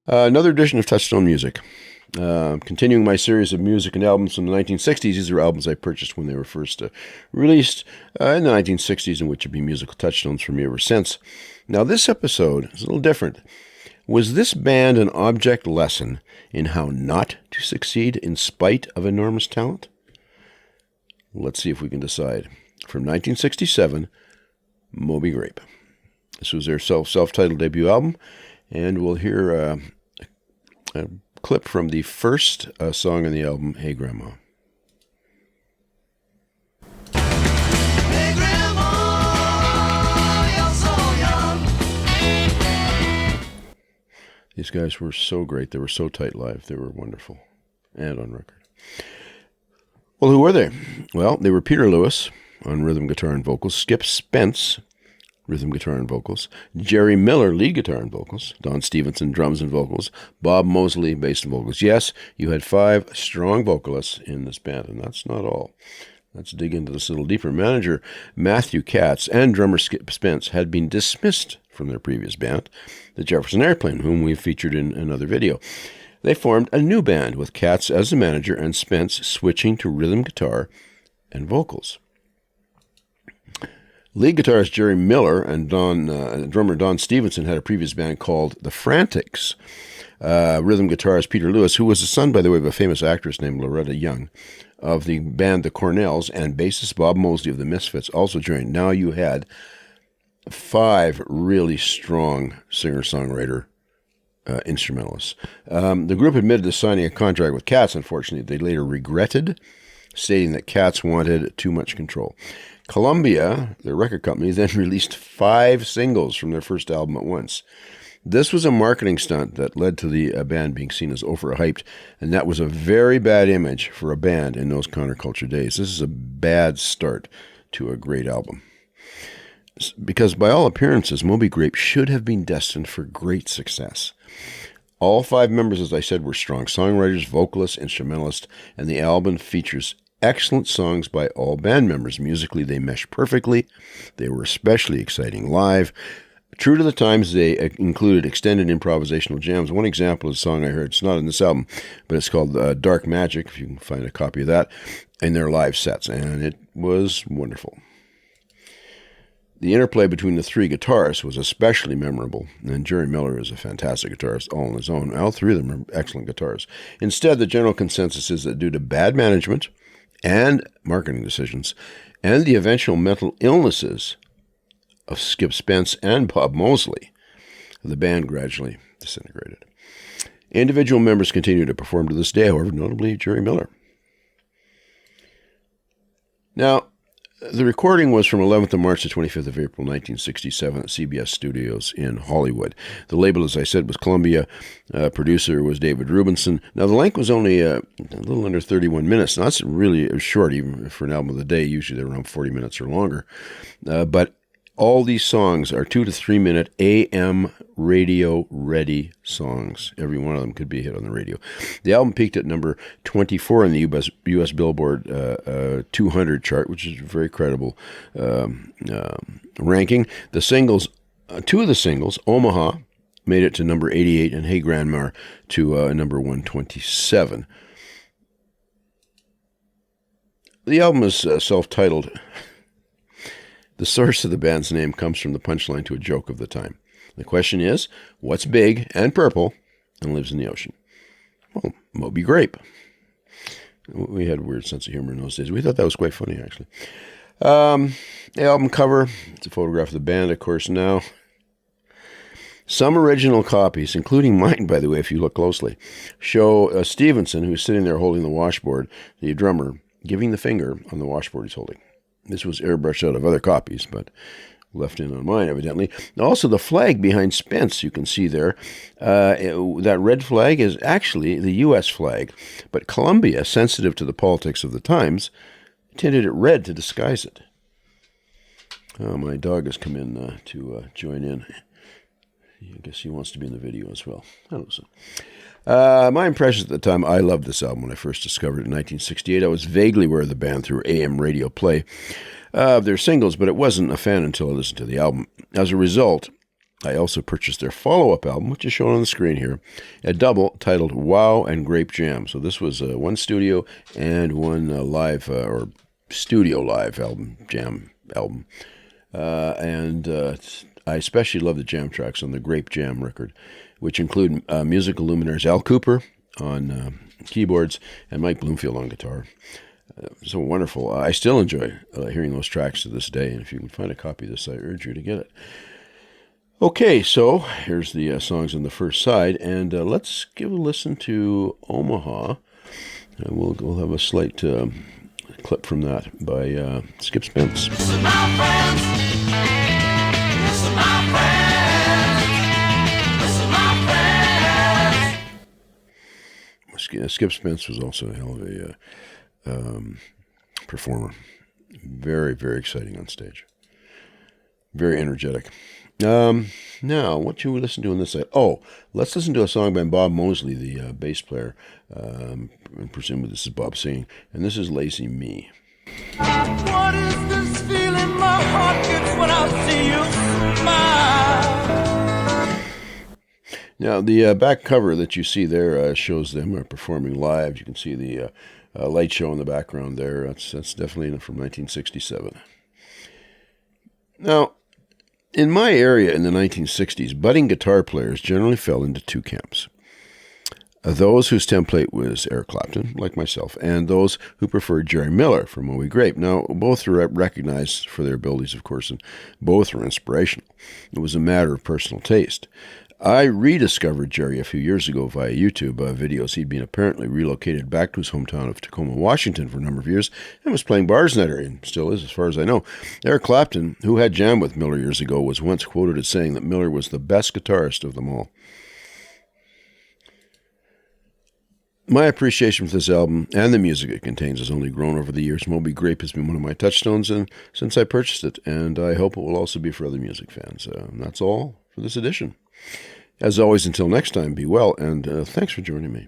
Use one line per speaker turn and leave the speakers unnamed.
Another edition of Touchstone Music. Continuing my series of music and albums from the 1960s. These are albums I purchased when they were first released in the 1960s, and which have been musical touchstones for me ever since. Now, this episode is a little different. Was this band an object lesson in how not to succeed in spite of enormous talent? Let's see if we can decide. From 1967, Moby Grape. This was their self-titled debut album, and we'll hear a clip from the first song on the album, Hey Grandma.
Hey Grandma, you're so young.
These guys were so great. They were so tight live. They were wonderful. And on record. Well, who were they? Well, they were Peter Lewis on rhythm guitar and vocals, Skip Spence, rhythm guitar and vocals, Jerry Miller, lead guitar and vocals, Don Stevenson, drums and vocals, Bob Mosley, bass and vocals. Yes, you had 5 strong vocalists in this band, and that's not all. Let's dig into this a little deeper. Manager Matthew Katz and drummer Skip Spence had been dismissed from their previous band, the Jefferson Airplane, whom we've featured in another video. They formed a new band with Katz as the manager and Spence switching to rhythm guitar and vocals. Lead guitarist Jerry Miller and drummer Don Stevenson had a previous band called The Frantics. Rhythm guitarist Peter Lewis, who was the son, by the way, of a famous actress named Loretta Young, of the band The Cornells, and bassist Bob Mosley of the Misfits also joined. Now you had 5 really strong singer-songwriter instrumentalists. The group admitted to signing a contract with Katz. Unfortunately, they later regretted, stating that Katz wanted too much control. Columbia, their record company, then released 5 singles from their first album at once. This was a marketing stunt that led to the band being seen as overhyped, and that was a very bad image for a band in those counterculture days. This is a bad start to a great album. Because by all appearances, Moby Grape should have been destined for great success. All 5 members, as I said, were strong songwriters, vocalists, instrumentalists, and the album features excellent songs by all band members. Musically, they meshed perfectly. They were especially exciting live. True to the times, they included extended improvisational jams. One example is a song I heard. It's not in this album, but it's called Dark Magic, if you can find a copy of that, in their live sets, and it was wonderful. The interplay between the 3 guitarists was especially memorable, and Jerry Miller is a fantastic guitarist all on his own. All 3 of them are excellent guitarists. Instead, the general consensus is that due to bad management and marketing decisions, and the eventual mental illnesses of Skip Spence and Bob Mosley, the band gradually disintegrated. Individual members continue to perform to this day, however, notably Jerry Miller. Now, the recording was from 11th of March to 25th of April, 1967 at CBS Studios in Hollywood. The label, as I said, was Columbia. Producer was David Rubinson. Now, the length was only a little under 31 minutes. Now, that's really short, even for an album of the day. Usually they're around 40 minutes or longer. But all these songs are 2 to 3 minute AM radio ready songs. Every one of them could be a hit on the radio. The album peaked at number 24 in the US Billboard 200 chart, which is a very credible ranking. The singles, 2 of the singles, Omaha, made it to number 88, and Hey Grandma to number 127. The album is self-titled. The source of the band's name comes from the punchline to a joke of the time. The question is, what's big and purple and lives in the ocean? Well, Moby Grape. We had a weird sense of humor in those days. We thought that was quite funny, actually. The album cover, it's a photograph of the band, of course, now. Some original copies, including mine, by the way, if you look closely, show Stevenson, who's sitting there holding the washboard, the drummer, giving the finger on the washboard he's holding. This was airbrushed out of other copies, but left in on mine, evidently. Also, the flag behind Spence, you can see there, that red flag is actually the U.S. flag, but Columbia, sensitive to the politics of the times, tinted it red to disguise it. Oh, my dog has come in to join in. I guess he wants to be in the video as well. I don't know. So. My impressions at the time, I loved this album when I first discovered it in 1968. I was vaguely aware of the band through AM radio play of their singles, but it wasn't a fan until I listened to the album. As a result, I also purchased their follow-up album, which is shown on the screen here, a double titled Wow and Grape Jam. So this was one studio and one live or studio live album, jam album. And I especially love the jam tracks on the Grape Jam record, which include musical luminaries Al Cooper on keyboards and Mike Bloomfield on guitar. So wonderful. I still enjoy hearing those tracks to this day, and if you can find a copy of this, I urge you to get it. Okay, so here's the songs on the first side, and let's give a listen to Omaha. We'll have a slight clip from that by Skip Spence.
Listen, my friends. Listen, my friends. Listen, my friends.
Skip Spence was also a hell of a performer. Very, very exciting on stage. Very energetic. Now, what should we listen to on this side? Oh, let's listen to a song by Bob Mosley, the bass player. And presumably this is Bob singing. And this is Lazy Me.
What is this feeling my heart gets when I see you smile?
Now, the back cover that you see there shows them performing live. You can see the light show in the background there. That's definitely from 1967. Now, in my area in the 1960s, budding guitar players generally fell into two camps. Those whose template was Eric Clapton, like myself, and those who preferred Jerry Miller from Moby Grape. Now, both are recognized for their abilities, of course, and both were inspirational. It was a matter of personal taste. I rediscovered Jerry a few years ago via YouTube videos. He'd been apparently relocated back to his hometown of Tacoma, Washington for a number of years and was playing bars in that area, and still is as far as I know. Eric Clapton, who had jammed with Miller years ago, was once quoted as saying that Miller was the best guitarist of them all. My appreciation for this album and the music it contains has only grown over the years. Moby Grape has been one of my touchstones since I purchased it, and I hope it will also be for other music fans. And that's all for this edition. As always, until next time, be well, and thanks for joining me.